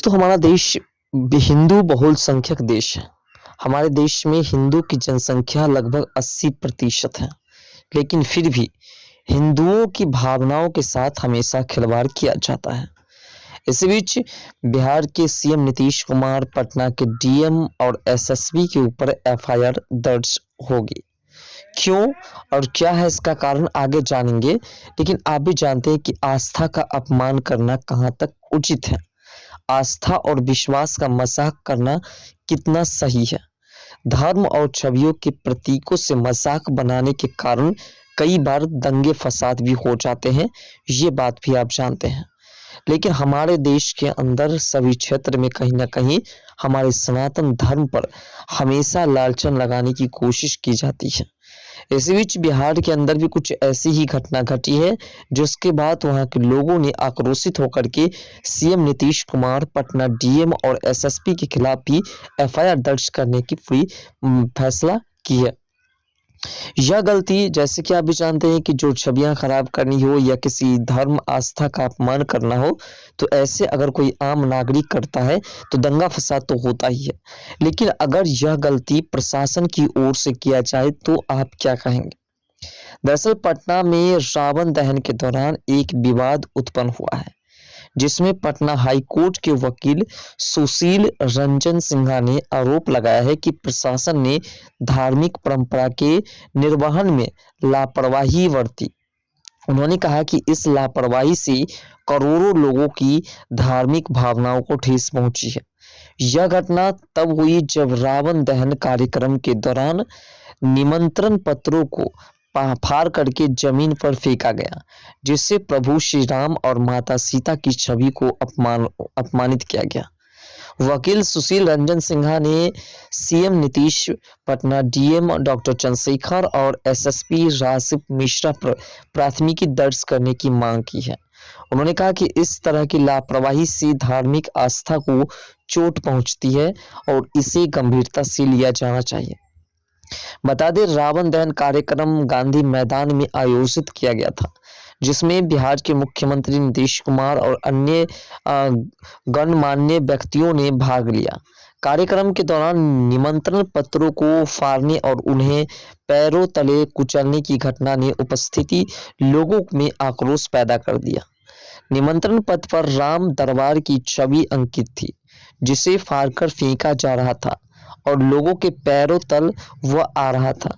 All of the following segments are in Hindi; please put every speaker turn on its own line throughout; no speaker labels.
दोस्तों हमारा देश हिंदू बहुल संख्यक देश है। हमारे देश में हिंदू की जनसंख्या लगभग 80% है, लेकिन फिर भी हिंदुओं की भावनाओं के साथ हमेशा खिलवाड़ किया जाता है। इसी बीच बिहार के सीएम नीतीश कुमार पटना के डीएम और एसएसपी के ऊपर एफआईआर दर्ज होगी। क्यों और क्या है इसका कारण आगे जानेंगे, लेकिन आप भी जानते हैं कि आस्था का अपमान करना कहाँ तक उचित है, आस्था और विश्वास का मजाक करना कितना सही है। धर्म और छवियों के प्रतीकों से मजाक बनाने के कारण कई बार दंगे फसाद भी हो जाते हैं, ये बात भी आप जानते हैं। लेकिन हमारे देश के अंदर सभी क्षेत्र में कहीं ना कहीं हमारे सनातन धर्म पर हमेशा लालचन लगाने की कोशिश की जाती है। इसी बीच बिहार के अंदर भी कुछ ऐसी ही घटना घटी है, जिसके बाद वहां के लोगों ने आक्रोशित होकर के सीएम नीतीश कुमार, पटना डीएम और एसएसपी के खिलाफ भी एफआईआर दर्ज करने की पूरी फैसला की है। यह गलती, जैसे कि आप भी जानते हैं कि जो छवियां खराब करनी हो या किसी धर्म आस्था का अपमान करना हो, तो ऐसे अगर कोई आम नागरिक करता है तो दंगा फसाद तो होता ही है। लेकिन अगर यह गलती प्रशासन की ओर से किया जाए तो आप क्या कहेंगे? दरअसल पटना में रावण दहन के दौरान एक विवाद उत्पन्न हुआ है, जिसमें पटना हाई कोर्ट के वकील सुशील रंजन सिन्हा ने आरोप लगाया है कि प्रशासन ने धार्मिक परंपरा के निर्वहन में लापरवाही बरती। उन्होंने कहा कि इस लापरवाही से करोड़ों लोगों की धार्मिक भावनाओं को ठेस पहुंची है। यह घटना तब हुई जब रावण दहन कार्यक्रम के दौरान निमंत्रण पत्रों को फाड़ करके जमीन पर फेंका गया, जिससे प्रभु श्री राम और माता सीता की छवि को अपमानित किया गया। वकील सुशील रंजन सिन्हा ने CM Nitish, Patna DM doctor Chandrashekhar और एसएसपी राशिद मिश्रा पर प्राथमिकी दर्ज करने की मांग की है। उन्होंने कहा कि इस तरह की लापरवाही से धार्मिक आस्था को चोट पहुंचती है और इसे गंभीरता से लिया जाना चाहिए। बता दें, रावण दहन कार्यक्रम गांधी मैदान में आयोजित किया गया था, जिसमें बिहार के मुख्यमंत्री नीतीश कुमार और अन्य गणमान्य व्यक्तियों ने भाग लिया। कार्यक्रम के दौरान निमंत्रण पत्रों को फाड़ने और उन्हें पैरों तले कुचलने की घटना ने उपस्थिति लोगों में आक्रोश पैदा कर दिया। निमंत्रण पत्र पर राम दरबार की छवि अंकित थी, जिसे फाड़कर फेंका जा रहा था और लोगों के पैरों तल वह आ रहा था।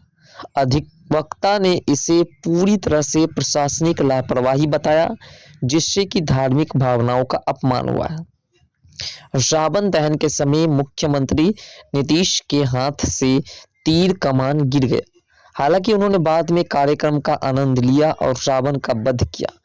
अधिवक्ता ने इसे पूरी तरह से प्रशासनिक लापरवाही बताया, जिससे कि धार्मिक भावनाओं का अपमान हुआ है। रावण दहन के समय मुख्यमंत्री नीतीश के हाथ से तीर कमान गिर गए। हालांकि उन्होंने बाद में कार्यक्रम का आनंद लिया और रावण का वध किया।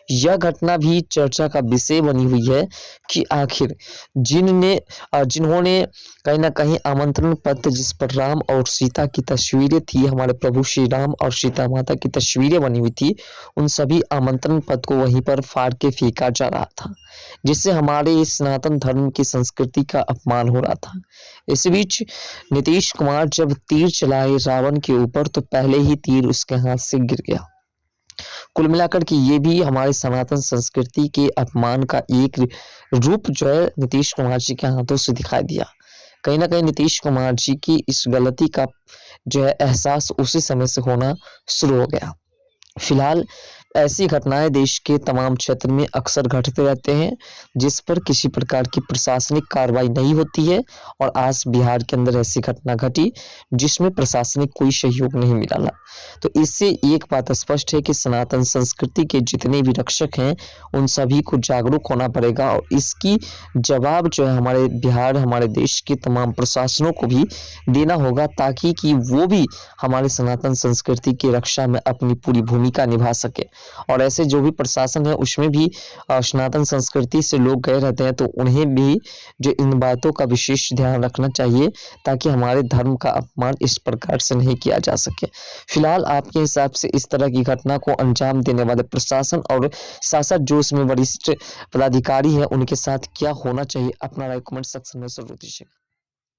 यह घटना भी चर्चा का विषय बनी हुई है कि आखिर जिन्होंने कहीं ना कहीं आमंत्रण पत्र जिस पर राम और सीता की तस्वीरें थी, हमारे प्रभु श्री राम और सीता माता की तस्वीरें बनी हुई थी, उन सभी आमंत्रण पत्र को वहीं पर फाड़ के फेंका जा रहा था, जिससे हमारे सनातन धर्म की संस्कृति का अपमान हो रहा था। इस बीच नीतीश कुमार जब तीर चलाए रावण के ऊपर, तो पहले ही तीर उसके हाथ से गिर गया। कुल मिलाकर के ये भी हमारे सनातन संस्कृति के अपमान का एक रूप जो है नीतीश कुमार जी के हाथों से दिखाई दिया। कहीं ना कहीं नीतीश कुमार जी की इस गलती का जो है एहसास उसी समय से होना शुरू हो गया। फिलहाल ऐसी घटनाएं देश के तमाम क्षेत्र में अक्सर घटते रहते हैं, जिस पर किसी प्रकार की प्रशासनिक कार्रवाई नहीं होती है। और आज बिहार के अंदर ऐसी घटना घटी जिसमें प्रशासनिक कोई सहयोग नहीं मिला। तो इससे एक बात स्पष्ट है कि सनातन संस्कृति के जितने भी रक्षक हैं, उन सभी को जागरूक होना पड़ेगा और इसकी जवाब जो है हमारे बिहार, हमारे देश के तमाम प्रशासनों को भी देना होगा, ताकि कि वो भी हमारे सनातन संस्कृति की रक्षा में अपनी पूरी भूमिका निभा सके। और ऐसे जो भी प्रशासन है उसमें भी सनातन संस्कृति से लोग गए रहते हैं, तो उन्हें भी जो इन बातों का विशेष ध्यान रखना चाहिए, ताकि हमारे धर्म का अपमान इस प्रकार से नहीं किया जा सके। फिलहाल आपके हिसाब से इस तरह की घटना को अंजाम देने वाले प्रशासन और शासक जो इसमें वरिष्ठ पदाधिकारी है, उनके साथ क्या होना चाहिए? अपना राय कमेंट सेक्शन में जरूर दीजिएगा।